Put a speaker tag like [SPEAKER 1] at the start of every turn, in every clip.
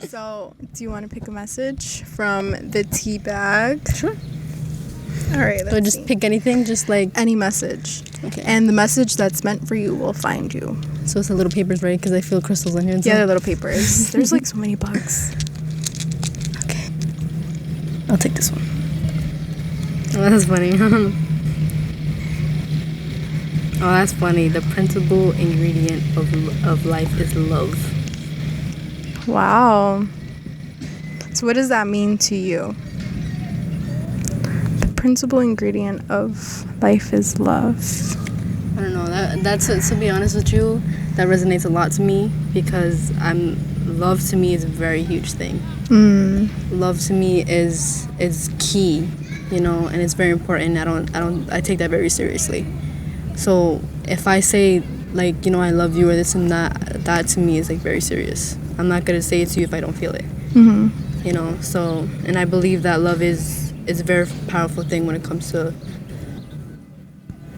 [SPEAKER 1] So, do you want to pick a message from the tea bag?
[SPEAKER 2] Sure.
[SPEAKER 1] All right.
[SPEAKER 2] Do I just pick anything? Just like
[SPEAKER 1] any message.
[SPEAKER 2] Okay.
[SPEAKER 1] And the message that's meant for you will find you.
[SPEAKER 2] So it's the little papers, right? Because I feel crystals in here. And
[SPEAKER 1] Yeah, they're little papers. There's like so many bugs.
[SPEAKER 2] Okay. I'll take this one. Oh, that's funny. Oh, that's funny. The principal ingredient of life is love.
[SPEAKER 1] Wow. So what does that mean to you? The principal ingredient of life is love.
[SPEAKER 2] I don't know. That's to be honest with you, that resonates a lot to me because love to me is a very huge thing. Love to me is key, and it's very important. I take that very seriously. So if I say like, I love you or this and that to me is like very serious. I'm not gonna say it to you if I don't feel it. So, and I believe that love is a very powerful thing when it comes to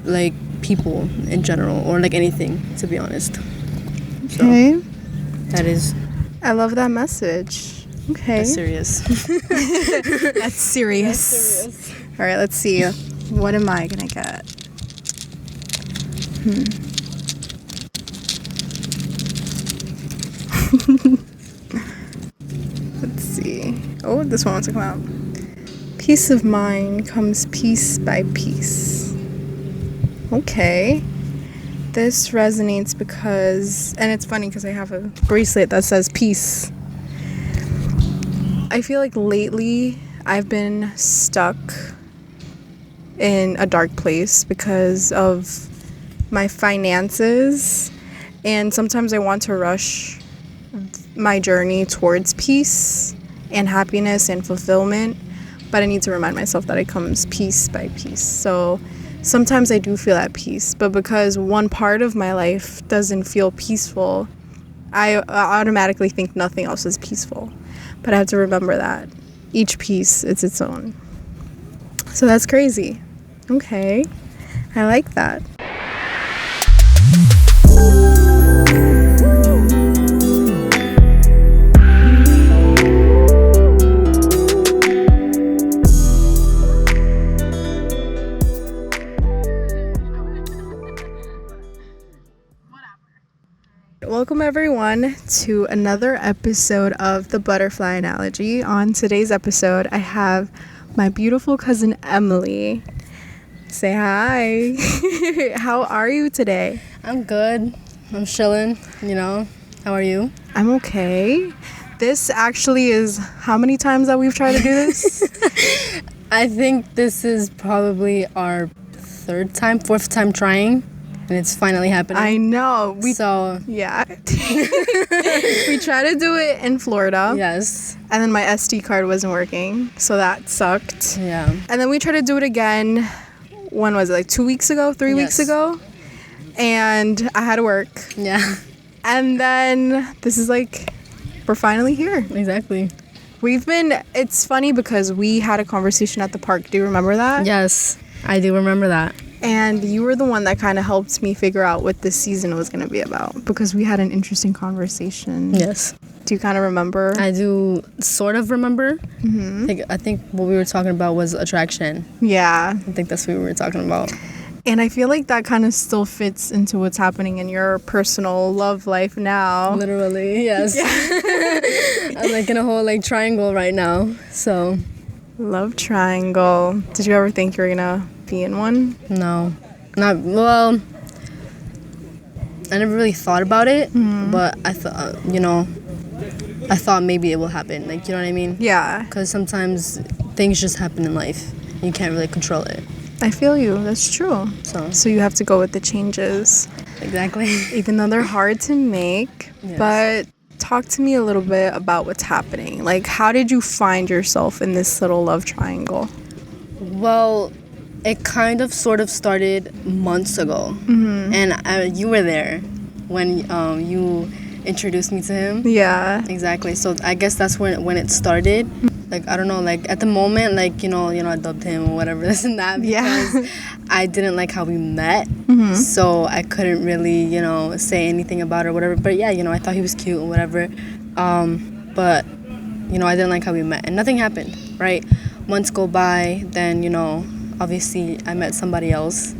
[SPEAKER 2] like people in general or like anything, to be honest.
[SPEAKER 1] Okay.
[SPEAKER 2] So, that is.
[SPEAKER 1] I love that message. Okay.
[SPEAKER 2] That's serious.
[SPEAKER 1] That's serious. All right, let's see. What am I gonna get? Let's see. Oh, this one wants to come out. Peace of mind comes piece by piece. Okay. This resonates because, and it's funny because I have a bracelet that says peace. I feel like lately I've been stuck in a dark place because of my finances, and sometimes I want to rush my journey towards peace and happiness and fulfillment, but I need to remind myself that it comes piece by piece. So sometimes I do feel at peace, but because one part of my life doesn't feel peaceful, I automatically think nothing else is peaceful. But I have to remember that each piece is its own. So that's crazy. Okay, I like that. Welcome everyone to another episode of The Butterfly Analogy. On today's episode, I have my beautiful cousin Emily. Say hi. How are you today?
[SPEAKER 2] I'm good. I'm chilling, How are you?
[SPEAKER 1] I'm okay. This actually is how many times that we've tried to do this?
[SPEAKER 2] I think this is probably our fourth time trying. And it's finally happening.
[SPEAKER 1] I know.
[SPEAKER 2] Yeah.
[SPEAKER 1] We tried to do it in Florida.
[SPEAKER 2] Yes.
[SPEAKER 1] And then my SD card wasn't working. So that sucked.
[SPEAKER 2] Yeah.
[SPEAKER 1] And then we tried to do it again. When was it? Like 2 weeks ago? 3 weeks ago? And I had to work.
[SPEAKER 2] Yeah.
[SPEAKER 1] And then this is like, we're finally here.
[SPEAKER 2] Exactly.
[SPEAKER 1] It's funny because we had a conversation at the park. Do you remember that?
[SPEAKER 2] Yes, I do remember that.
[SPEAKER 1] And you were the one that kind of helped me figure out what this season was going to be about because we had an interesting conversation.
[SPEAKER 2] Yes.
[SPEAKER 1] Do you kind of remember?
[SPEAKER 2] I do sort of remember. Mm-hmm. I think what we were talking about was attraction.
[SPEAKER 1] Yeah.
[SPEAKER 2] I think that's what we were talking about.
[SPEAKER 1] And I feel like that kind of still fits into what's happening in your personal love life now.
[SPEAKER 2] Literally, yes. Yeah. I'm like in a whole like triangle right now. So.
[SPEAKER 1] Love triangle. Did you ever think you were going to be in one?
[SPEAKER 2] No. Well, I never really thought about it, but I thought, I thought maybe it will happen. Like, you know what I mean?
[SPEAKER 1] Yeah.
[SPEAKER 2] Because sometimes things just happen in life. You can't really control it.
[SPEAKER 1] I feel you. That's true. So you have to go with the changes.
[SPEAKER 2] Exactly.
[SPEAKER 1] Even though they're hard to make. Yes. But talk to me a little bit about what's happening. Like, how did you find yourself in this little love triangle?
[SPEAKER 2] Well, it kind of sort of started months ago. Mm-hmm. And you were there when you introduced me to him.
[SPEAKER 1] Yeah.
[SPEAKER 2] Exactly. So I guess that's when it started. Like, I don't know, like at the moment, like, I dubbed him or whatever, this and that, because I didn't like how we met. Mm-hmm. So I couldn't really, say anything about it or whatever. But yeah, I thought he was cute and whatever. but I didn't like how we met, and nothing happened, right? Months go by, then obviously I met somebody else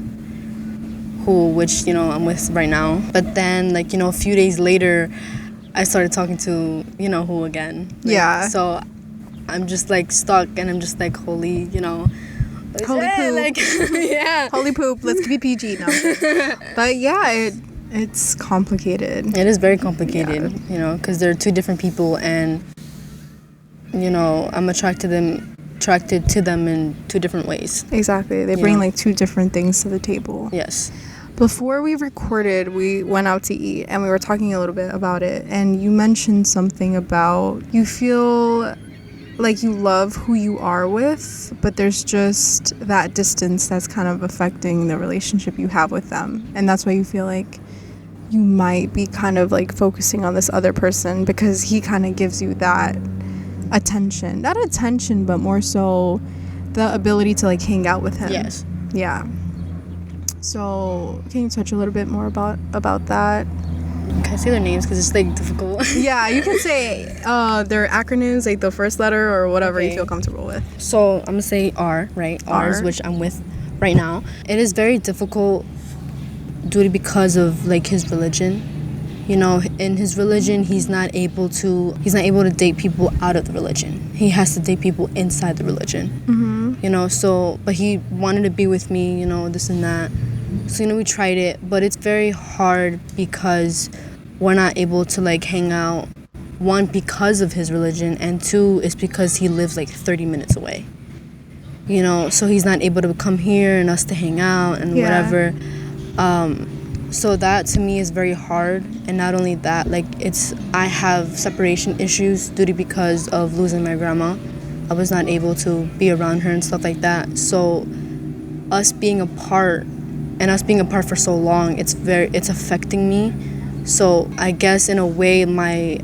[SPEAKER 2] which I'm with right now. But then a few days later I started talking to who again.
[SPEAKER 1] Yeah.
[SPEAKER 2] So I'm just stuck, and I'm just holy
[SPEAKER 1] Holy poop.
[SPEAKER 2] Yeah,
[SPEAKER 1] Holy poop. Let's be PG now. But yeah, it's complicated.
[SPEAKER 2] it is very complicated. Because they're two different people, and I'm attracted to them in two different ways.
[SPEAKER 1] Exactly. They bring two different things to the table.
[SPEAKER 2] Yes.
[SPEAKER 1] Before we recorded, we went out to eat and we were talking a little bit about it, and you mentioned something about you feel like you love who you are with, but there's just that distance that's kind of affecting the relationship you have with them, and that's why you feel like you might be kind of focusing on this other person because he kind of gives you that attention, not attention, but more so the ability to hang out with him.
[SPEAKER 2] Yes.
[SPEAKER 1] Yeah. So can you touch a little bit more about that?
[SPEAKER 2] Can I say their names because it's difficult?
[SPEAKER 1] Yeah, you can say their acronyms, the first letter or whatever you
[SPEAKER 2] Okay.
[SPEAKER 1] feel comfortable with.
[SPEAKER 2] So I'm gonna say R, right? R is
[SPEAKER 1] R.
[SPEAKER 2] which I'm with right now. It is very difficult due to because of his religion. In his religion, he's not able to date people out of the religion. He has to date people inside the religion. So but he wanted to be with me, this and that. So we tried it, but it's very hard because we're not able to hang out. One, because of his religion, and two is because he lives 30 minutes away. So he's not able to come here and us to hang out and whatever. So that to me is very hard. And not only that, I have separation issues due to because of losing my grandma. I was not able to be around her and stuff like that. So us being apart for so long, it's affecting me. So I guess in a way my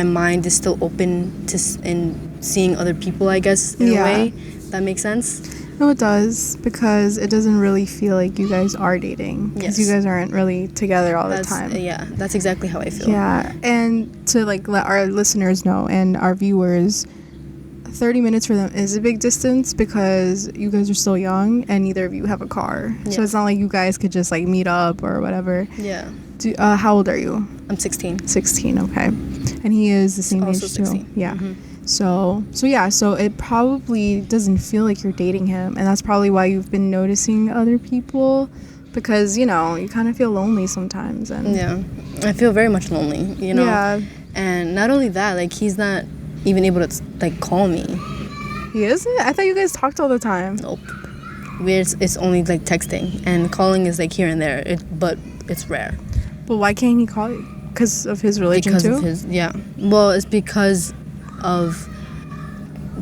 [SPEAKER 2] mind is still open to in seeing other people, I guess, in a way. That makes sense?
[SPEAKER 1] No, it does, because it doesn't really feel like you guys are dating, because you guys aren't really together all the time.
[SPEAKER 2] Yeah, that's exactly how I feel.
[SPEAKER 1] Yeah, and to let our listeners know and our viewers, 30 minutes for them is a big distance because you guys are still young and neither of you have a car.
[SPEAKER 2] Yeah.
[SPEAKER 1] So it's not like you guys could just meet up or whatever.
[SPEAKER 2] Yeah.
[SPEAKER 1] How old are you?
[SPEAKER 2] I'm 16.
[SPEAKER 1] 16, okay. And he is the same
[SPEAKER 2] Also
[SPEAKER 1] age too.
[SPEAKER 2] 16.
[SPEAKER 1] Yeah. So it probably doesn't feel like you're dating him, and that's probably why you've been noticing other people, because you kind of feel lonely sometimes. And
[SPEAKER 2] Yeah. I feel very much lonely,
[SPEAKER 1] Yeah.
[SPEAKER 2] And not only that, he's not even able to call me.
[SPEAKER 1] He isn't? I thought you guys talked all the time.
[SPEAKER 2] Nope. It's only texting, and calling is here and there. But it's rare.
[SPEAKER 1] But why can't he call you? Because of his religion
[SPEAKER 2] Because
[SPEAKER 1] too?
[SPEAKER 2] of his Well, it's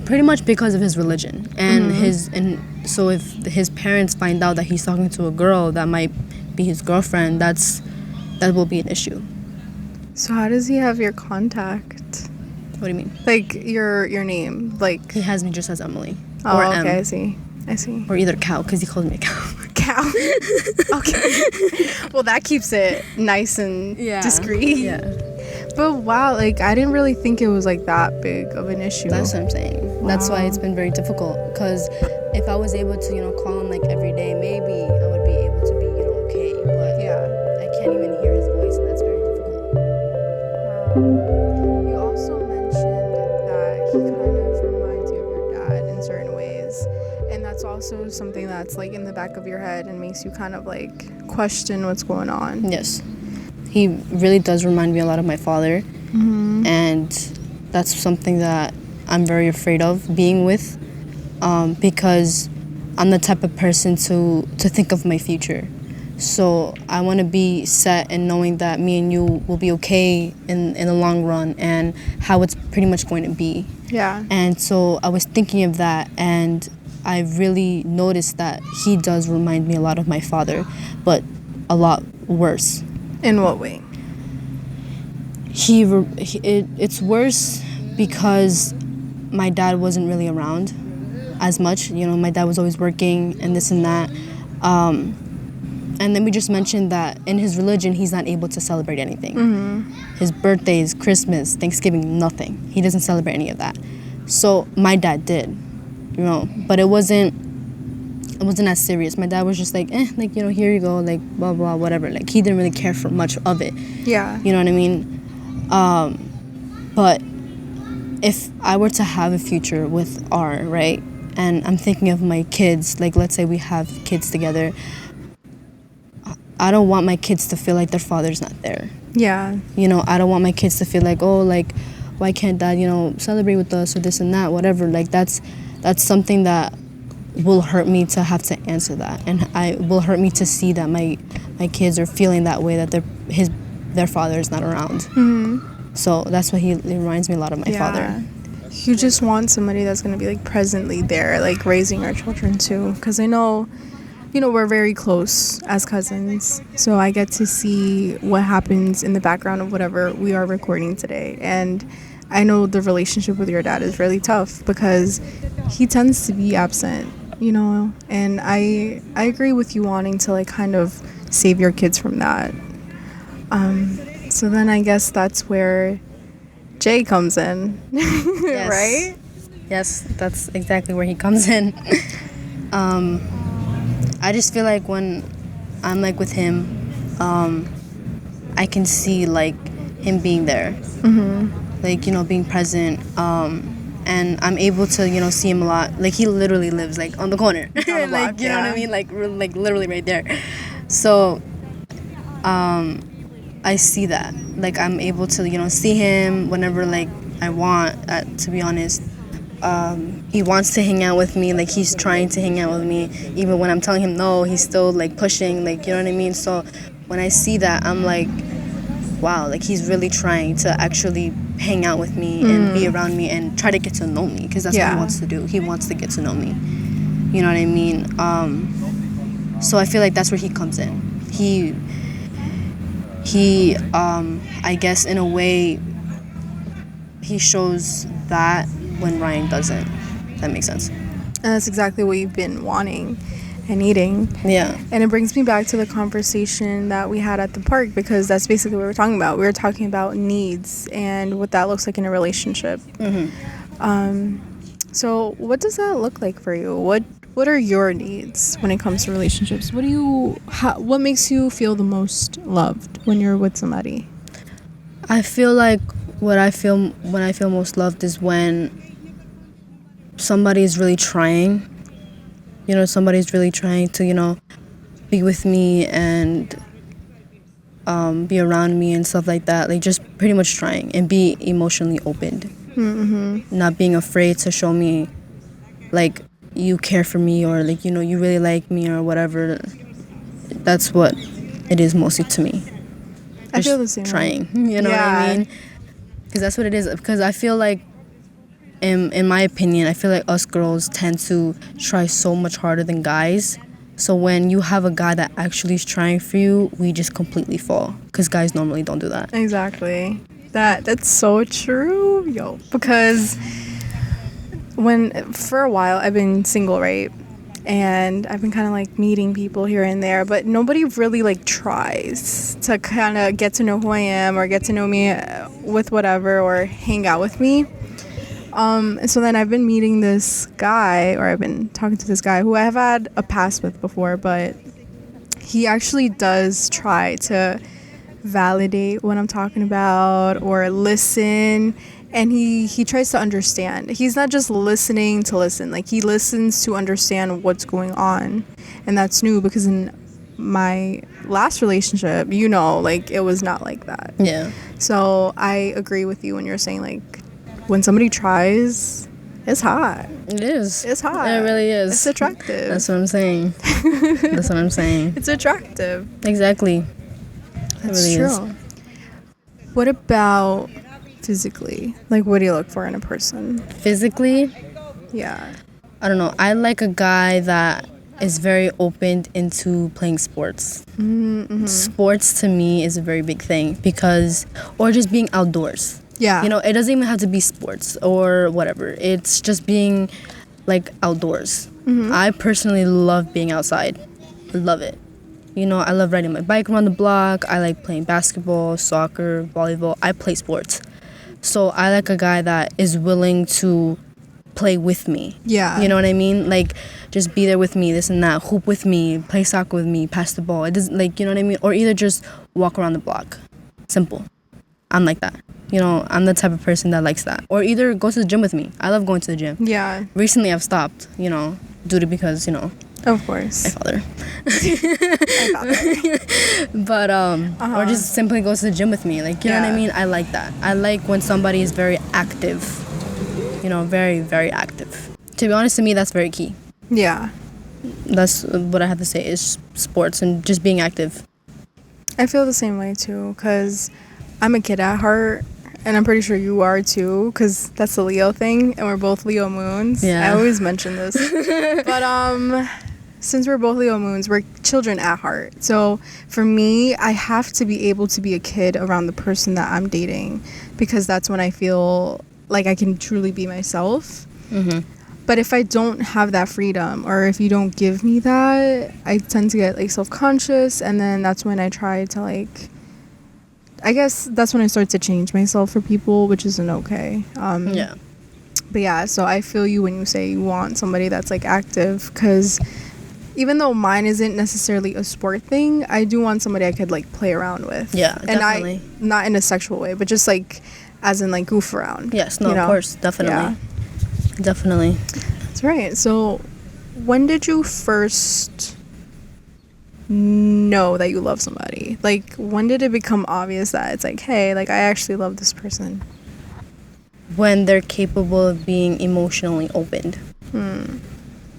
[SPEAKER 2] pretty much because of his religion and so if his parents find out that he's talking to a girl that might be his girlfriend, that will be an issue.
[SPEAKER 1] So how does he have your contact?
[SPEAKER 2] What do you mean?
[SPEAKER 1] Your name,
[SPEAKER 2] He has me just as Emily.
[SPEAKER 1] Oh,
[SPEAKER 2] or
[SPEAKER 1] okay,
[SPEAKER 2] M.
[SPEAKER 1] I see.
[SPEAKER 2] Or either cow, because he calls me a cow.
[SPEAKER 1] Cow. Okay. Well, that keeps it nice and discreet.
[SPEAKER 2] Yeah.
[SPEAKER 1] But wow, I didn't really think it was that big of an issue.
[SPEAKER 2] That's what I'm saying.
[SPEAKER 1] Wow.
[SPEAKER 2] That's why it's been very difficult. Because if I was able to, call him every day, maybe I would be able to be, okay. But
[SPEAKER 1] Yeah.
[SPEAKER 2] I can't even hear his voice, and that's very difficult.
[SPEAKER 1] You also mentioned that he kind of reminds you of your dad in certain ways, and that's also something that's in the back of your head and makes you kind of question what's going on.
[SPEAKER 2] Yes. He really does remind me a lot of my father. And that's something that I'm very afraid of being with, because I'm the type of person to think of my future. So I want to be set in knowing that me and you will be okay in the long run, and how it's pretty much going to be.
[SPEAKER 1] Yeah.
[SPEAKER 2] And so I was thinking of that, and I really noticed that he does remind me a lot of my father, but a lot worse.
[SPEAKER 1] In what way?
[SPEAKER 2] It's worse because my dad wasn't really around as much. My dad was always working and this and that. And then we just mentioned that in his religion, he's not able to celebrate anything. His birthdays, Christmas, Thanksgiving, nothing. He doesn't celebrate any of that. So my dad did, you know, but it wasn't as serious. My dad was just like, like, you know, here you go, like, blah, blah, whatever. Like, he didn't really care for much of it.
[SPEAKER 1] Yeah.
[SPEAKER 2] You know what I mean? But if I were to have a future with R, right, and I'm thinking of my kids, like, let's say we have kids together, I don't want my kids to feel like their father's not there.
[SPEAKER 1] Yeah.
[SPEAKER 2] You know, I don't want my kids to feel like, oh, like, why can't dad, you know, celebrate with us or this and that, whatever. Like, that's something that will hurt me to have to answer that. And I will hurt me to see that my kids are feeling that way, that their father is not around. So that's what it reminds me a lot of my father.
[SPEAKER 1] You just want somebody that's going to be, like, presently there, like, raising our children, too. Because I know, you know, we're very close as cousins. So I get to see what happens in the background of whatever we are recording today. And I know the relationship with your dad is really tough because he tends to be absent, you know. And I agree with you wanting to, like, kind of save your kids from that. So then I guess that's where Jay comes in,
[SPEAKER 2] Yes.
[SPEAKER 1] right?
[SPEAKER 2] Yes, that's exactly where he comes in. I just feel like when I'm, like, with him, I can see, like, him being there. Like, you know, being present. And I'm able to, you know, see him a lot. Like, he literally lives, like, on the corner.
[SPEAKER 1] On the block,
[SPEAKER 2] like, you know what I mean? Like literally right there. So, I see that. Like, I'm able to, you know, see him whenever, like, I want, to be honest. He wants to hang out with me. Like, he's trying to hang out with me. Even when I'm telling him no, he's still, like, pushing. Like, you know what I mean? So when I see that, I'm like, wow, like, he's really trying to actually hang out with me and be around me and try to get to know me, because that's what he wants to do. He wants to get to know me. You know what I mean? So I feel like that's where he comes in. He I guess in a way, he shows that when Ryan doesn't. That makes sense.
[SPEAKER 1] And that's exactly what you've been wanting and needing.
[SPEAKER 2] Yeah.
[SPEAKER 1] And it brings me back to the conversation that we had at the park, because that's basically what we were talking about. We were talking about needs and what that looks like in a relationship. So what does that look like for you? What are your needs when it comes to relationships? What makes you feel the most loved when you're with somebody?
[SPEAKER 2] I feel like when I feel most loved is when somebody is really trying. You know, somebody's really trying to, you know, be with me and be around me and stuff like that. Like, just pretty much trying and be emotionally opened. Not being afraid to show me, like, you care for me, or, like, you know, you really like me or whatever. That's what it is mostly to me.
[SPEAKER 1] I feel the same.
[SPEAKER 2] Trying, you know what I mean? Because that's what it is. Because I feel like, in my opinion, I feel like us girls tend to try so much harder than guys. So when you have a guy that actually is trying for you, we just completely fall. Because guys normally don't do that.
[SPEAKER 1] Exactly. That's so true, yo. Because for a while I've been single, right? And I've been kind of, like, meeting people here and there, but nobody really, like, tries to kind of get to know who I am or get to know me with whatever or hang out with me. So then I've been meeting this guy, or I've been talking to this guy who I have had a past with before, but he actually does try to validate what I'm talking about or listen. And he tries to understand. He's not just listening to listen. Like, he listens to understand what's going on. And that's new, because in my last relationship, you know, like, it was not like that.
[SPEAKER 2] Yeah.
[SPEAKER 1] So I agree with you when you're saying, like, when somebody tries, it's hot.
[SPEAKER 2] It is.
[SPEAKER 1] It's hot.
[SPEAKER 2] It really is.
[SPEAKER 1] It's attractive.
[SPEAKER 2] That's what I'm saying. That's what I'm saying.
[SPEAKER 1] It's attractive.
[SPEAKER 2] Exactly.
[SPEAKER 1] That's
[SPEAKER 2] really
[SPEAKER 1] true.
[SPEAKER 2] is.
[SPEAKER 1] What about physically? Like, what do you look for in a person?
[SPEAKER 2] Physically,
[SPEAKER 1] Yeah.
[SPEAKER 2] I don't know. I like a guy that is very open into playing sports. Sports to me is a very big thing, or just being outdoors.
[SPEAKER 1] Yeah.
[SPEAKER 2] You know, it doesn't even have to be sports or whatever. It's just being, like, outdoors. I personally love being outside. Love it. You know, I love riding my bike around the block. I like playing basketball, soccer, volleyball. I play sports. So I like a guy that is willing to play with me.
[SPEAKER 1] Yeah.
[SPEAKER 2] You know what I mean? Like, just be there with me, this and that. Hoop with me, play soccer with me, pass the ball. It doesn't, like, you know what I mean? Or either just walk around the block. Simple. I'm like that. You know, I'm the type of person that likes that. Or either go to the gym with me. I love going to the gym.
[SPEAKER 1] Yeah.
[SPEAKER 2] Recently, I've stopped, you know, due to because, you know,
[SPEAKER 1] Of course.
[SPEAKER 2] my father.
[SPEAKER 1] I got that.
[SPEAKER 2] But or just simply go to the gym with me. Like, you know what I
[SPEAKER 1] Yeah.
[SPEAKER 2] mean? I like that. I like when somebody is very active. You know, very, very active. To be honest, to me, that's very key.
[SPEAKER 1] Yeah.
[SPEAKER 2] That's what I have to say is sports and just being active.
[SPEAKER 1] I feel the same way too, because I'm a kid at heart, and I'm pretty sure you are too, because that's the Leo thing, and we're both Leo moons.
[SPEAKER 2] Yeah.
[SPEAKER 1] I always mention this. But since we're both Leo moons, we're children at heart. So for me, I have to be able to be a kid around the person that I'm dating, because that's when I feel like I can truly be myself. But if I don't have that freedom, or if you don't give me that, I tend to get like self-conscious, and then that's when I try to like, I guess that's when I start to change myself for people, which isn't okay.
[SPEAKER 2] Yeah.
[SPEAKER 1] But yeah, so I feel you when you say you want somebody that's like active, because even though mine isn't necessarily a sport thing, I do want somebody I could like play around with.
[SPEAKER 2] Yeah,
[SPEAKER 1] and
[SPEAKER 2] definitely.
[SPEAKER 1] not in a sexual way, but just like as in like goof around.
[SPEAKER 2] Yes, no,
[SPEAKER 1] you know?
[SPEAKER 2] of course, definitely.
[SPEAKER 1] Yeah.
[SPEAKER 2] Definitely.
[SPEAKER 1] That's right. So when did you first know that you love somebody? Like, when did it become obvious that it's like, hey, like I actually love this person?
[SPEAKER 2] When they're capable of being emotionally opened.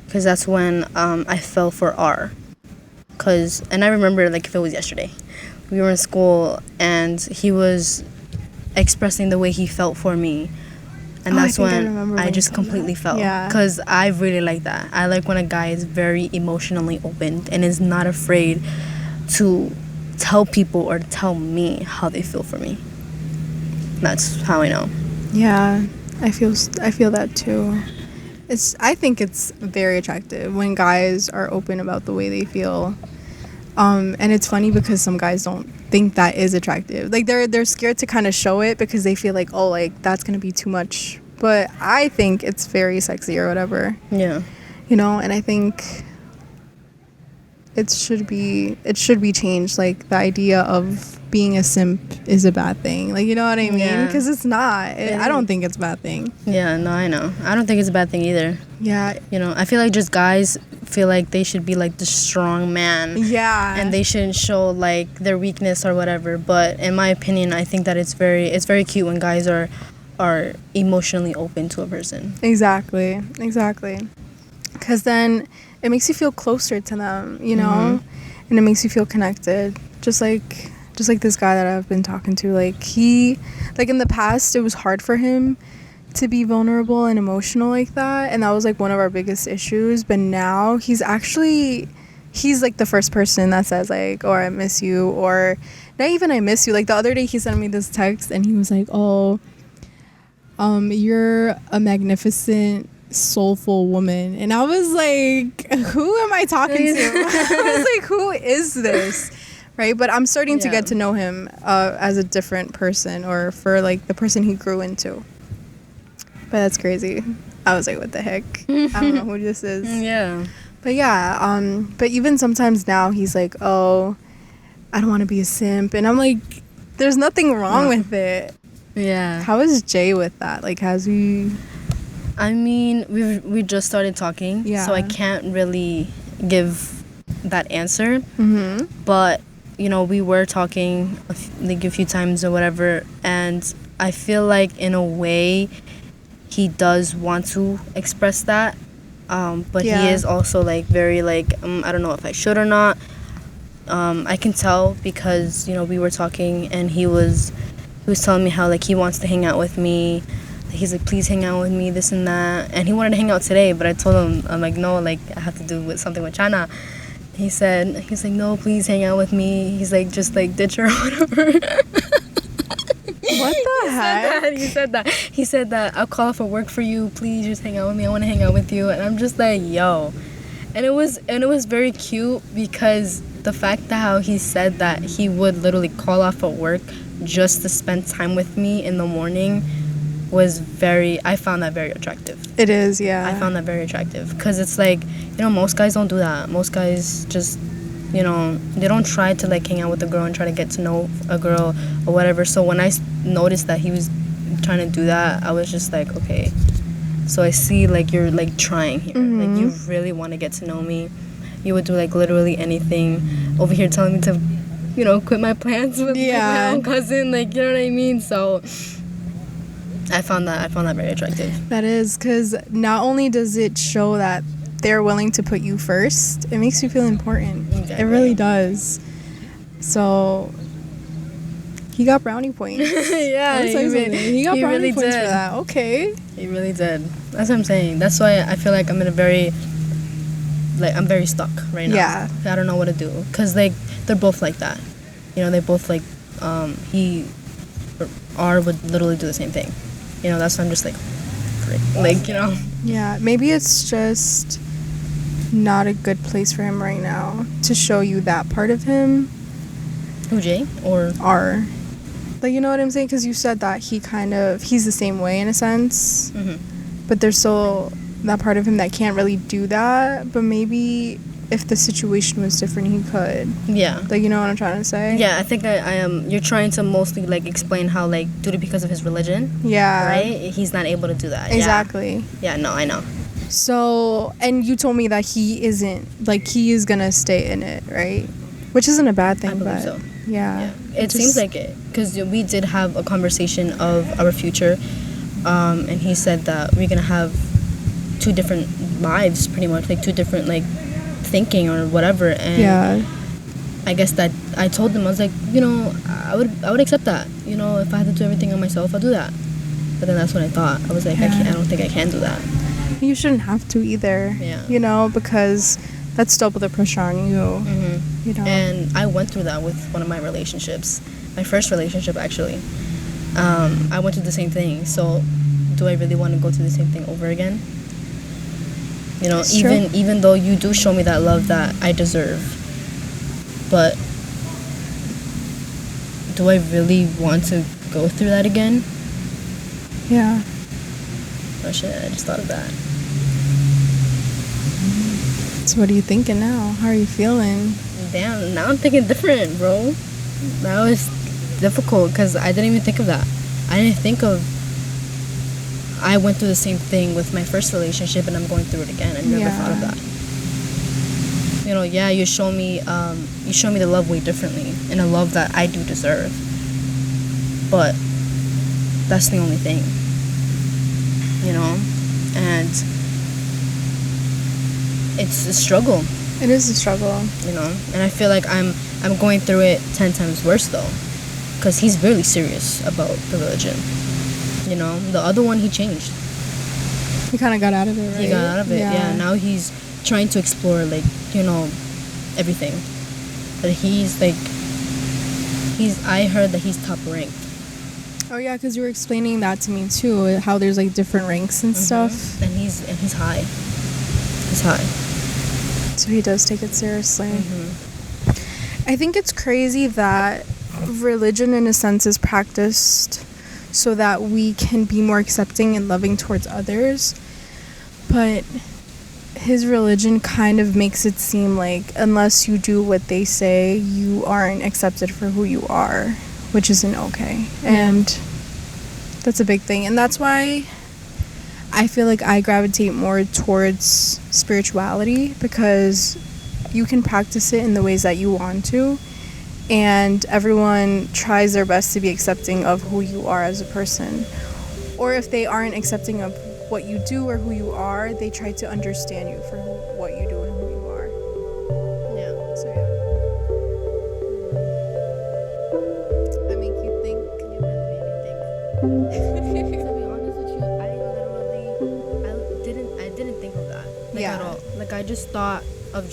[SPEAKER 2] Because that's when I fell for R. And I remember, like, if it was yesterday, we were in school and he was expressing the way he felt for me. And that's when I just completely fell.
[SPEAKER 1] Yeah.
[SPEAKER 2] Because I really like that. I like when a guy is very emotionally open and is not afraid to tell people or tell me how they feel for me. That's how I know.
[SPEAKER 1] Yeah, I feel that too. I think it's very attractive when guys are open about the way they feel. And it's funny because some guys don't think that is attractive. Like they're scared to kind of show it because they feel like, oh, like that's gonna be too much. But I think it's very sexy or whatever.
[SPEAKER 2] Yeah.
[SPEAKER 1] You know, and I think it should be changed. Like the idea of being a simp is a bad thing. Like, you know what I mean?
[SPEAKER 2] Yeah.
[SPEAKER 1] Because it's not. I don't think it's a bad thing.
[SPEAKER 2] Yeah, no, I know. I don't think it's a bad thing either.
[SPEAKER 1] Yeah.
[SPEAKER 2] You know, I feel like just guys feel like they should be like the strong man.
[SPEAKER 1] Yeah.
[SPEAKER 2] And they shouldn't show like their weakness or whatever. But in my opinion, I think that it's very cute when guys are emotionally open to a person.
[SPEAKER 1] Exactly. Because then it makes you feel closer to them, you know? And it makes you feel connected. Just like this guy that I've been talking to, like in the past it was hard for him to be vulnerable and emotional like that, and that was like one of our biggest issues. But now he's like the first person that says like, or I miss you, or not even I miss you. Like the other day he sent me this text and he was like, oh, you're a magnificent soulful woman. And I was like, who am I talking to? I was like, who is this? Right? But I'm starting to get to know him as a different person, or for like the person he grew into. But that's crazy. I was like, what the heck? I don't know who this is.
[SPEAKER 2] Yeah.
[SPEAKER 1] But yeah, but even sometimes now he's like, oh, I don't want to be a simp. And I'm like, there's nothing wrong with it.
[SPEAKER 2] Yeah.
[SPEAKER 1] How is Jay with that? Like, has he...
[SPEAKER 2] I mean, we just started talking, so I can't really give that answer. But, you know, we were talking like a few times or whatever, and I feel like in a way he does want to express that, but he is also like very like, I don't know if I should or not. I can tell because, you know, we were talking and he was telling me how like he wants to hang out with me. He's like, please hang out with me, this and that. And he wanted to hang out today, but I told him, I'm like, no, like I have to do with something with Chana. He's like, no, please hang out with me. He's like, just like ditch her or whatever.
[SPEAKER 1] What the heck?
[SPEAKER 2] He said that. He said that I'll call for work for you. Please just hang out with me. I want to hang out with you. And I'm just like, yo. And it was very cute because the fact that how he said that he would literally call off of work just to spend time with me in the morning was I found that very attractive.
[SPEAKER 1] It is, yeah.
[SPEAKER 2] I found that very attractive because it's like, you know, most guys don't do that. Most guys just, you know, they don't try to like hang out with a girl and try to get to know a girl or whatever. So when I noticed that he was trying to do that, I was just like, okay, so I see like you're like trying here. Like you really want to get to know me. You would do like literally anything. Over here telling me to, you know, quit my plans with my own cousin, like, you know what I mean? So I found that very attractive.
[SPEAKER 1] That is, because not only does it show that they're willing to put you first, it makes you feel important.
[SPEAKER 2] Exactly.
[SPEAKER 1] It really does. So he got brownie points.
[SPEAKER 2] Yeah,
[SPEAKER 1] he got brownie
[SPEAKER 2] really
[SPEAKER 1] points
[SPEAKER 2] did.
[SPEAKER 1] for that. Okay.
[SPEAKER 2] He really did. That's what I'm saying. That's why I feel like I'm in a very, like, I'm very stuck right now.
[SPEAKER 1] Yeah.
[SPEAKER 2] I don't know what to do. Because, like, they're both like that. You know, they both, like, he or R would literally do the same thing. You know, that's why I'm just like, frick. Like, you know.
[SPEAKER 1] Yeah, maybe it's just not a good place for him right now to show you that part of him.
[SPEAKER 2] Who, Jay? Or
[SPEAKER 1] R. Like, you know what I'm saying? Because you said that he's the same way in a sense. But there's still that part of him that can't really do that. But maybe if the situation was different, he could.
[SPEAKER 2] Yeah.
[SPEAKER 1] Like, you know what I'm trying to say?
[SPEAKER 2] Yeah, I think I am. You're trying to mostly, like, explain how, like, due to because of his religion.
[SPEAKER 1] Yeah.
[SPEAKER 2] Right? He's not able to do that.
[SPEAKER 1] Exactly.
[SPEAKER 2] Yeah, no, I know.
[SPEAKER 1] So, and you told me that he isn't, like, he is going to stay in it, right? Which isn't a bad thing,
[SPEAKER 2] I believe
[SPEAKER 1] but
[SPEAKER 2] so.
[SPEAKER 1] yeah.
[SPEAKER 2] It seems like it, because we did have a conversation of our future, and he said that we're gonna have two different lives, pretty much, like two different like thinking or whatever. And
[SPEAKER 1] yeah.
[SPEAKER 2] I guess that I told him, I was like, you know, I would accept that. You know, if I had to do everything on myself, I'll do that. But then that's what I thought. I was like,
[SPEAKER 1] Yeah.
[SPEAKER 2] I don't think I can do that.
[SPEAKER 1] You shouldn't have to either.
[SPEAKER 2] Yeah.
[SPEAKER 1] You know, because that's double the pressure on you. You know.
[SPEAKER 2] And I went through that with one of my relationships, my first relationship actually. I went through the same thing. So, do I really want to go through the same thing over again? You know,
[SPEAKER 1] It's true.
[SPEAKER 2] even though you do show me that love that I deserve, but do I really want to go through that again?
[SPEAKER 1] Yeah.
[SPEAKER 2] Oh shit! I just thought of that.
[SPEAKER 1] So what are you thinking now? How are you feeling?
[SPEAKER 2] Damn, now I'm thinking different, bro. Now it's difficult because I didn't even think of that. I didn't think of. I went through the same thing with my first relationship, and I'm going through it again. I never thought of that. You know, yeah, you show me the love way differently, and a love that I do deserve. But that's the only thing. You know, and it's a struggle.
[SPEAKER 1] It is a struggle.
[SPEAKER 2] You know, and I feel like I'm going through it 10 times worse though, because he's really serious about the religion. You know, the other one he changed.
[SPEAKER 1] He kind of got out of it, right?
[SPEAKER 2] He got out of it. Yeah. Now he's trying to explore, like, you know, everything. But he's like, I heard that he's top ranked.
[SPEAKER 1] Oh yeah, because you were explaining that to me too. How there's like different ranks and stuff.
[SPEAKER 2] And he's high. He's high.
[SPEAKER 1] So he does take it seriously. I think it's crazy that religion in a sense is practiced so that we can be more accepting and loving towards others, but his religion kind of makes it seem like unless you do what they say, you aren't accepted for who you are, which isn't okay. And that's a big thing, and that's why I feel like I gravitate more towards spirituality, because you can practice it in the ways that you want to, and everyone tries their best to be accepting of who you are as a person. Or if they aren't accepting of what you do or who you are, they try to understand you for what you do and who you are.
[SPEAKER 2] Yeah.
[SPEAKER 1] So yeah. That make you think?
[SPEAKER 2] You really made me think. To be honest with you, I didn't think of that. Like,
[SPEAKER 1] Yeah.
[SPEAKER 2] at all. Like, I just thought of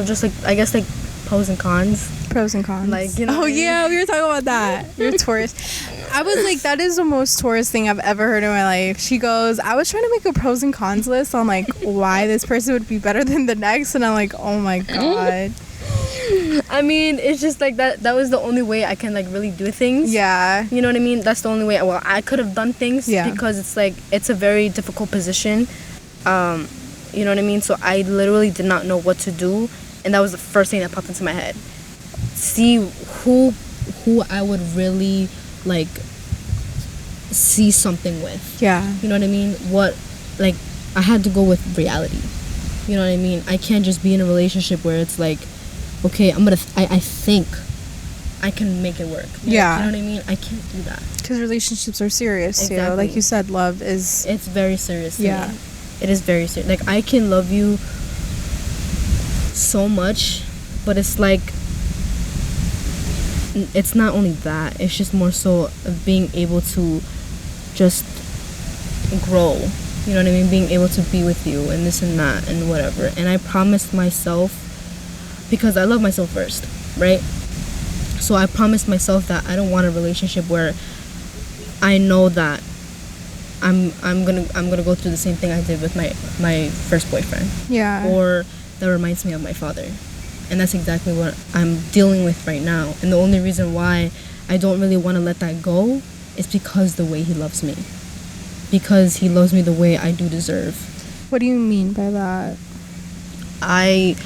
[SPEAKER 2] just like, I guess, like, pros and cons.
[SPEAKER 1] Pros and cons.
[SPEAKER 2] Like, you know
[SPEAKER 1] Oh
[SPEAKER 2] what I mean?
[SPEAKER 1] yeah, we were talking about that. You're a Taurus. I was like, that is the most Taurus thing I've ever heard in my life. She goes, I was trying to make a pros and cons list on like why this person would be better than the next, and I'm like, oh my god.
[SPEAKER 2] I mean, it's just like that was the only way I can like really do things.
[SPEAKER 1] Yeah.
[SPEAKER 2] You know what I mean? That's the only way. Well, I could have done things,
[SPEAKER 1] Yeah.
[SPEAKER 2] because it's like it's a very difficult position. You know what I mean? So I literally did not know what to do, and that was the first thing that popped into my head. See who I would really like see something with.
[SPEAKER 1] Yeah.
[SPEAKER 2] You know what I mean? What, like, I had to go with reality. You know what I mean? I can't just be in a relationship where it's like, okay, I think I can make it work.
[SPEAKER 1] Yeah.
[SPEAKER 2] You know what I mean? I can't do that.
[SPEAKER 1] Because relationships are serious too.
[SPEAKER 2] Exactly.
[SPEAKER 1] Like you said, love is.
[SPEAKER 2] It's very serious to
[SPEAKER 1] Yeah.
[SPEAKER 2] me. It is very serious. Like, I can love you so much, but it's like, it's not only that. It's just more so of being able to just grow. You know what I mean? Being able to be with you and this and that and whatever. And I promised myself, because I love myself first, right? So I promised myself that I don't want a relationship where I know that I'm gonna go through the same thing I did with my first boyfriend,
[SPEAKER 1] Yeah.
[SPEAKER 2] or that reminds me of my father. And that's exactly what I'm dealing with right now. And the only reason why I don't really want to let that go is because the way he loves me, because he loves me the way I do deserve.
[SPEAKER 1] What do you mean by that?
[SPEAKER 2] I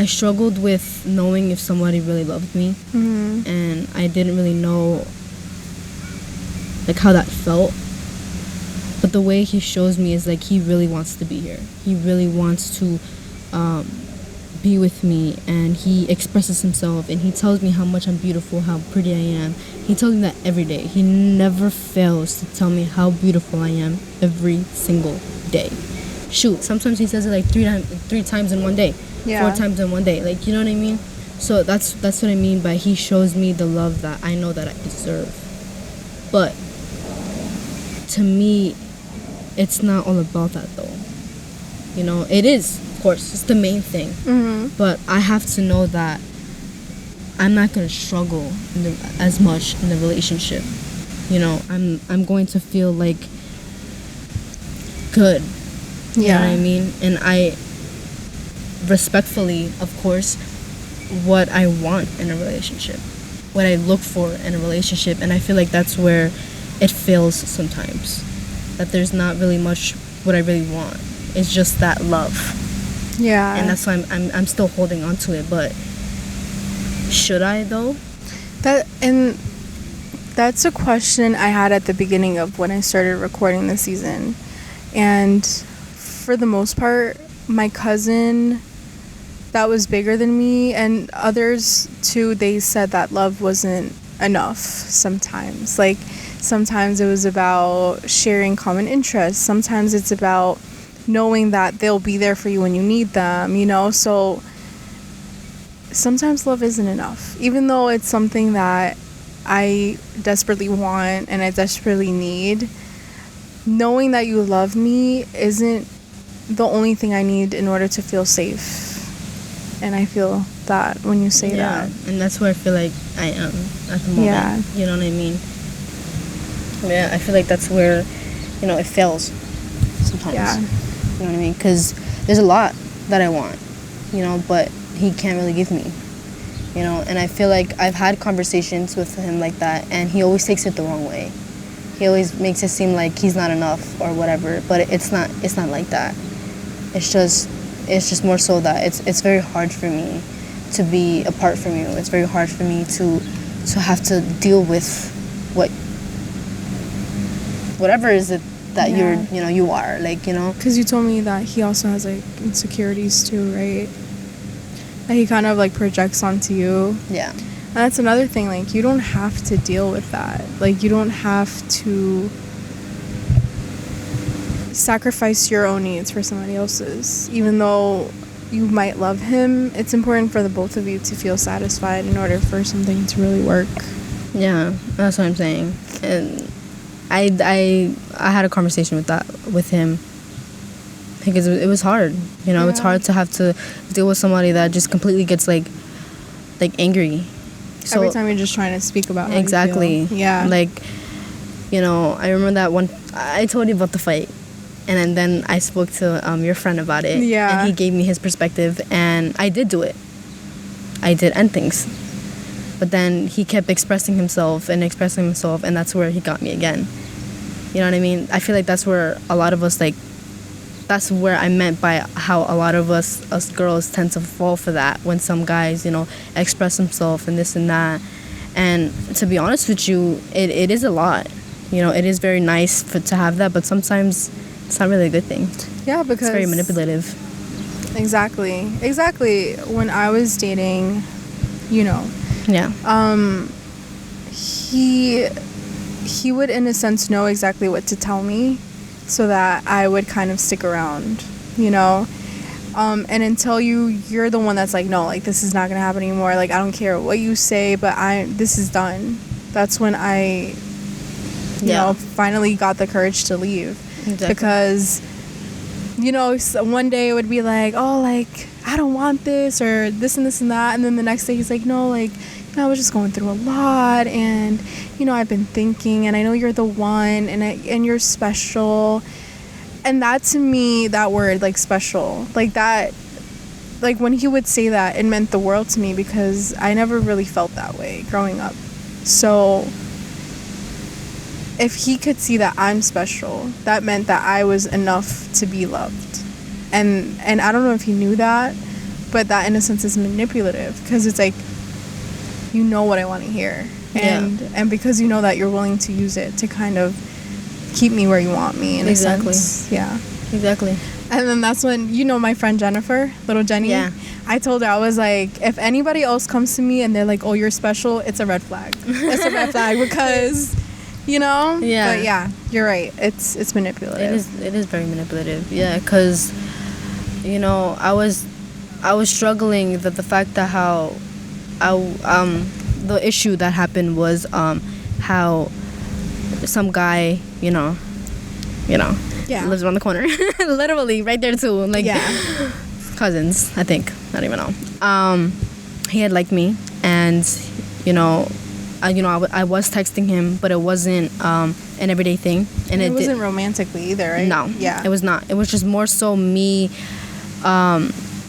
[SPEAKER 2] struggled with knowing if somebody really loved me,
[SPEAKER 1] Mm-hmm.
[SPEAKER 2] and I didn't really know like how that felt. But the way he shows me is like he really wants to be here. He really wants to be with me, and he expresses himself, and he tells me how much I'm beautiful, how pretty I am. He tells me that every day. He never fails to tell me how beautiful I am every single day. Shoot, sometimes he says it like three times in one day.
[SPEAKER 1] Yeah.
[SPEAKER 2] 4 times in one day. Like, you know what I mean? So that's what I mean by he shows me the love that I know that I deserve. But to me, it's not all about that though. You know, it is, of course, it's the main thing.
[SPEAKER 1] Mm-hmm.
[SPEAKER 2] But I have to know that I'm not gonna struggle as much in the relationship. You know, I'm going to feel like good. You know what I mean? And I respectfully, of course, what I want in a relationship, what I look for in a relationship. And I feel like that's where it fails sometimes, that there's not really much what I really want. It's just that love.
[SPEAKER 1] Yeah.
[SPEAKER 2] And that's why I'm still holding on to it. But should I though?
[SPEAKER 1] That's a question I had at the beginning of when I started recording this season. And for the most part, my cousin that was bigger than me, and others too, they said that love wasn't enough sometimes. Like, sometimes it was about sharing common interests. Sometimes it's about knowing that they'll be there for you when you need them, you know? So sometimes love isn't enough. Even though it's something that I desperately want and I desperately need, knowing that you love me isn't the only thing I need in order to feel safe. And I feel that when you say that.
[SPEAKER 2] And that's where I feel like I am at the moment.
[SPEAKER 1] Yeah.
[SPEAKER 2] You know what I mean? Yeah, I feel like that's where, you know, it fails sometimes.
[SPEAKER 1] Yeah.
[SPEAKER 2] You know what I mean? Because there's a lot that I want, you know, but he can't really give me, you know. And I feel like I've had conversations with him like that, and he always takes it the wrong way. He always makes it seem like he's not enough or whatever, but it's not like that. It's just more so that it's very hard for me to be apart from you. It's very hard for me to have to deal with whatever is it that you are, like, you know.
[SPEAKER 1] Because you told me that he also has, like, insecurities too, right? That he kind of, like, projects onto you.
[SPEAKER 2] Yeah.
[SPEAKER 1] And that's another thing, like, you don't have to deal with that. Like, you don't have to sacrifice your own needs for somebody else's. Even though you might love him, it's important for the both of you to feel satisfied in order for something to really work.
[SPEAKER 2] Yeah, that's what I'm saying. And I had a conversation with him because it was hard. You know, It's hard to have to deal with somebody that just completely gets like angry So
[SPEAKER 1] every time you're just trying to speak about how you
[SPEAKER 2] exactly.
[SPEAKER 1] feel. Yeah.
[SPEAKER 2] Like, you know, I remember that one. I told you about the fight, and then I spoke to your friend about it.
[SPEAKER 1] Yeah.
[SPEAKER 2] And he gave me his perspective, and I did do it. I did end things, but then he kept expressing himself, and that's where he got me again. You know what I mean? I feel like that's where a lot of us, like, that's where I meant by how a lot of us girls tend to fall for that when some guys, you know, express themselves and this and that. And to be honest with you, it is a lot. You know, it is very nice to have that, but sometimes it's not really a good thing.
[SPEAKER 1] Yeah, because
[SPEAKER 2] It's very manipulative.
[SPEAKER 1] Exactly. When I was dating, you know,
[SPEAKER 2] Yeah.
[SPEAKER 1] he would in a sense know exactly what to tell me so that I would kind of stick around, you know. And until you're the one that's like, no, like, this is not gonna happen anymore, like, I don't care what you say, but this is done. That's when I you know, finally got the courage to leave.
[SPEAKER 2] Exactly.
[SPEAKER 1] Because, you know, one day it would be like, oh, like, I don't want this or this and this and that. And then the next day he's like, no, like, you know, I was just going through a lot and, you know, I've been thinking and I know you're the one and you're special. And that, to me, that word, like, special, like that, like, when he would say that, it meant the world to me because I never really felt that way growing up. So if he could see that I'm special, that meant that I was enough to be loved. And I don't know if he knew that, but that in a sense is manipulative because it's like, you know what I want to hear. And because you know that, you're willing to use it to kind of keep me where you want me in a sense. Yeah.
[SPEAKER 2] Exactly.
[SPEAKER 1] And then that's when, you know, my friend Jennifer, little Jenny,
[SPEAKER 2] Yeah.
[SPEAKER 1] I told her, I was like, if anybody else comes to me and they're like, oh, you're special, it's a red flag. It's a red flag because, you know?
[SPEAKER 2] Yeah.
[SPEAKER 1] But yeah, you're right. It's manipulative.
[SPEAKER 2] It is very manipulative. Yeah, because, you know, I was struggling that the fact that how the issue that happened was how some guy, you know,
[SPEAKER 1] Yeah.
[SPEAKER 2] lives around the corner, literally right there too, like,
[SPEAKER 1] Yeah.
[SPEAKER 2] cousins, I think, not even know. He had liked me, and you know, I was texting him, but it wasn't an everyday thing, and
[SPEAKER 1] it wasn't romantically either, right?
[SPEAKER 2] No,
[SPEAKER 1] Yeah.
[SPEAKER 2] it was not. It was just more so me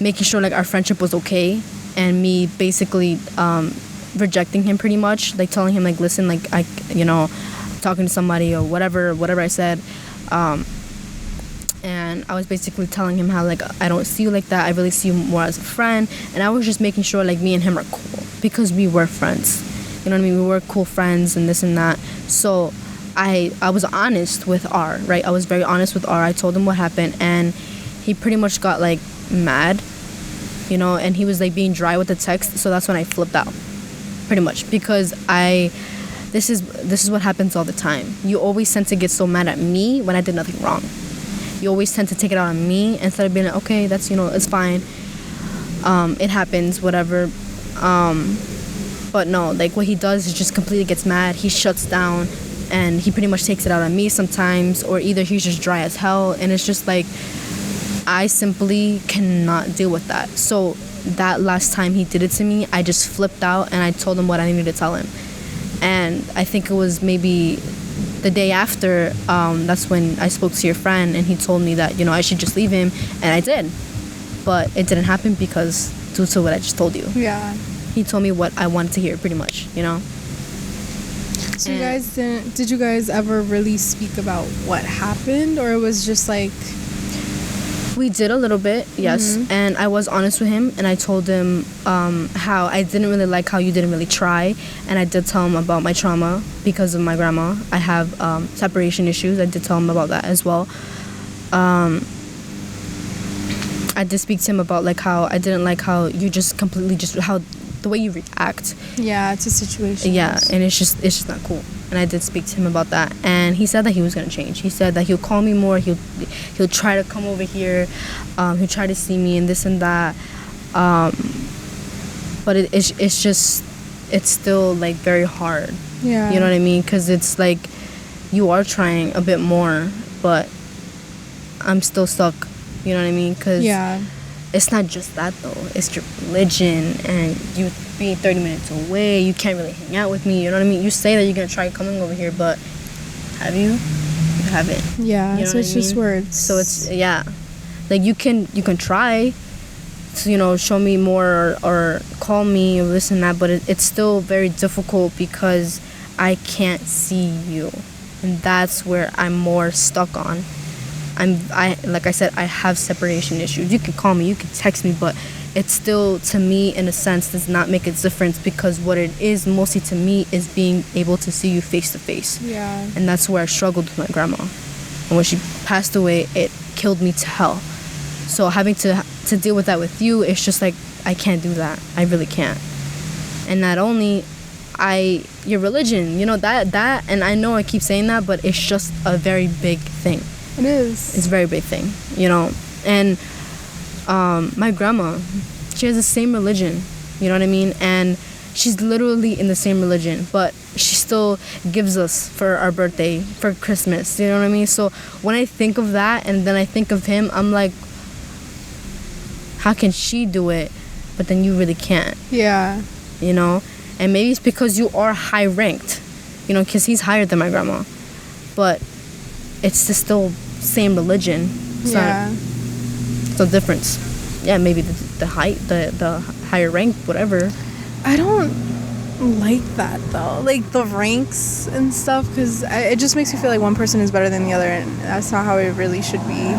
[SPEAKER 2] making sure like our friendship was okay, and me basically rejecting him pretty much, like telling him like, listen, like, I, you know, talking to somebody or whatever I said. And I was basically telling him how, like, I don't see you like that. I really see you more as a friend. And I was just making sure, like, me and him are cool because we were friends. You know what I mean? We were cool friends and this and that. So I was honest with R, right? I was very honest with R. I told him what happened, and he pretty much got, like, mad, you know, and he was, like, being dry with the text. So that's when I flipped out, pretty much, because this is what happens all the time. You always tend to get so mad at me when I did nothing wrong. You always tend to take it out on me instead of being like, okay, that's, you know, it's fine. It happens, whatever. But no, like, what he does is just completely gets mad. He shuts down, and he pretty much takes it out on me sometimes, or either he's just dry as hell, and it's just like, I simply cannot deal with that. So that last time he did it to me, I just flipped out, and I told him what I needed to tell him. And I think it was maybe the day after, that's when I spoke to your friend, and he told me that, you know, I should just leave him, and I did. But it didn't happen because due to what I just told you.
[SPEAKER 1] Yeah.
[SPEAKER 2] He told me what I wanted to hear, pretty much, you know?
[SPEAKER 1] So did you guys ever really speak about what happened, or it was just like...
[SPEAKER 2] We did a little bit, yes.
[SPEAKER 1] Mm-hmm.
[SPEAKER 2] And I was honest with him, and I told him how I didn't really like how you didn't really try. And I did tell him about my trauma because of my grandma. I have separation issues. I did tell him about that as well. I did speak to him about like how I didn't like how you just completely just how the way you react.
[SPEAKER 1] Yeah, it's a situation.
[SPEAKER 2] Yeah, and it's just not cool. And I did speak to him about that, and he said that he was gonna change. He said that he'll call me more. He'll try to come over here. He'll try to see me and this and that. But it's still like very hard.
[SPEAKER 1] Yeah.
[SPEAKER 2] You know what I mean? Because it's like you are trying a bit more, but I'm still stuck. You know what I mean? Because
[SPEAKER 1] yeah.
[SPEAKER 2] it's not just that though. It's your religion, and you being 30 minutes away. You can't really hang out with me. You know what I mean? You say that you're gonna try coming over here, but have you? You haven't.
[SPEAKER 1] Yeah.
[SPEAKER 2] You know
[SPEAKER 1] So
[SPEAKER 2] what
[SPEAKER 1] it's
[SPEAKER 2] I
[SPEAKER 1] just
[SPEAKER 2] mean?
[SPEAKER 1] words.
[SPEAKER 2] So it's like you can try to show me more or call me or this and that, but it's still very difficult because I can't see you, and that's where I'm more stuck on. Like I said, I have separation issues. You can call me, you can text me, but it still, to me, in a sense, does not make a difference, because what it is mostly to me is being able to see you face to face.
[SPEAKER 1] Yeah.
[SPEAKER 2] And that's where I struggled with my grandma. And when she passed away, it killed me to hell. So having to deal with that with you, it's just like, I can't do that. I really can't. And not only your religion, that, and I know I keep saying that, but it's just a very big thing.
[SPEAKER 1] It is.
[SPEAKER 2] It's a very big thing, And my grandma, she has the same religion, you know what I mean? And she's literally in the same religion, but she still gives us for our birthday, for Christmas, you know what I mean? So when I think of that and then I think of him, I'm like, how can she do it, but then you really can't?
[SPEAKER 1] Yeah.
[SPEAKER 2] And maybe it's because you are high ranked, because he's higher than my grandma, but it's just still same religion. It's not a difference. Yeah, maybe the height, the higher rank, whatever.
[SPEAKER 1] I don't like that though, like the ranks and stuff, because it just makes me feel like one person is better than the other, and that's not how it really should be.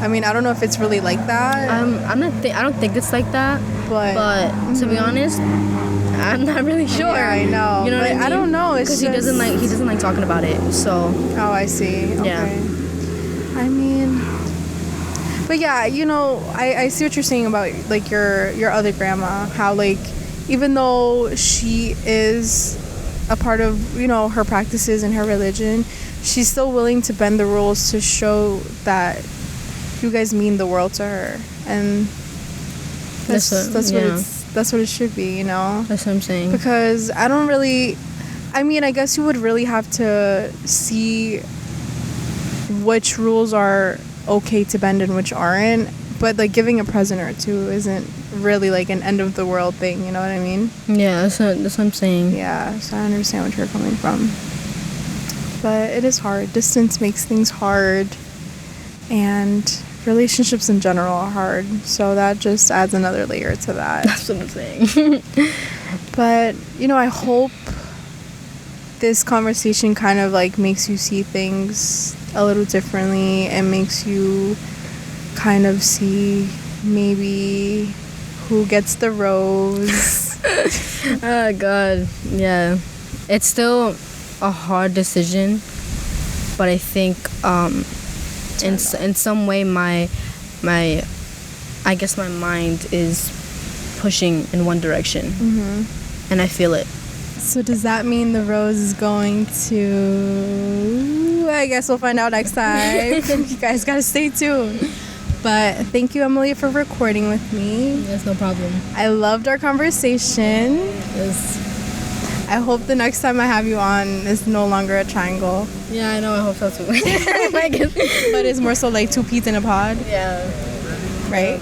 [SPEAKER 1] I mean, I don't know if it's really like that.
[SPEAKER 2] I don't think it's like that.
[SPEAKER 1] But
[SPEAKER 2] to be honest, I'm not really sure.
[SPEAKER 1] Yeah, I know.
[SPEAKER 2] You know what I mean?
[SPEAKER 1] I don't know. It's
[SPEAKER 2] because he doesn't like talking about it. So.
[SPEAKER 1] Oh, I see. Okay.
[SPEAKER 2] Yeah.
[SPEAKER 1] I mean, but yeah, I see what you're saying about like your other grandma. How like even though she is a part of her practices and her religion, she's still willing to bend the rules to show that you guys mean the world to her, and that's what it should be,
[SPEAKER 2] That's what I'm saying.
[SPEAKER 1] Because I guess you would really have to see which rules are okay to bend and which aren't, but like giving a present or two isn't really like an end of the world thing, you know what I mean?
[SPEAKER 2] Yeah, that's what I'm saying.
[SPEAKER 1] Yeah, so I understand what you're coming from, but it is hard. Distance makes things hard, and relationships in general are hard, so that just adds another layer to that.
[SPEAKER 2] That's what I'm saying.
[SPEAKER 1] But I hope this conversation kind of like makes you see things a little differently, and makes you kind of see maybe who gets the rose.
[SPEAKER 2] Oh God, yeah, it's still a hard decision, but I think in some way my I guess my mind is pushing in one direction.
[SPEAKER 1] Mm-hmm.
[SPEAKER 2] And I feel it.
[SPEAKER 1] So does that mean the rose is going to... I guess we'll find out next time. You guys gotta stay tuned. But thank you, Emily, for recording with me.
[SPEAKER 2] Yes, no problem.
[SPEAKER 1] I loved our conversation.
[SPEAKER 2] Yes.
[SPEAKER 1] I hope the next time I have you on is no longer a triangle.
[SPEAKER 2] Yeah, I know. I hope so too.
[SPEAKER 1] But it's more so like two peas in a pod.
[SPEAKER 2] Yeah.
[SPEAKER 1] Right?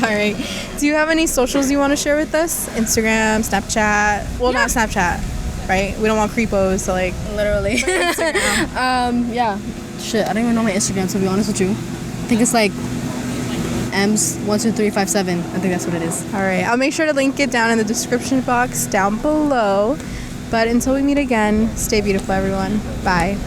[SPEAKER 1] All right. Do you have any socials you want to share with us? Instagram, Snapchat? Well, not Snapchat, right? We don't want creepos to like...
[SPEAKER 2] Literally. Yeah. Shit, I don't even know my Instagram, to be honest with you. I think it's like Ems12357. I think that's what it is.
[SPEAKER 1] All right. I'll make sure to link it down in the description box down below. But until we meet again, stay beautiful, everyone. Bye.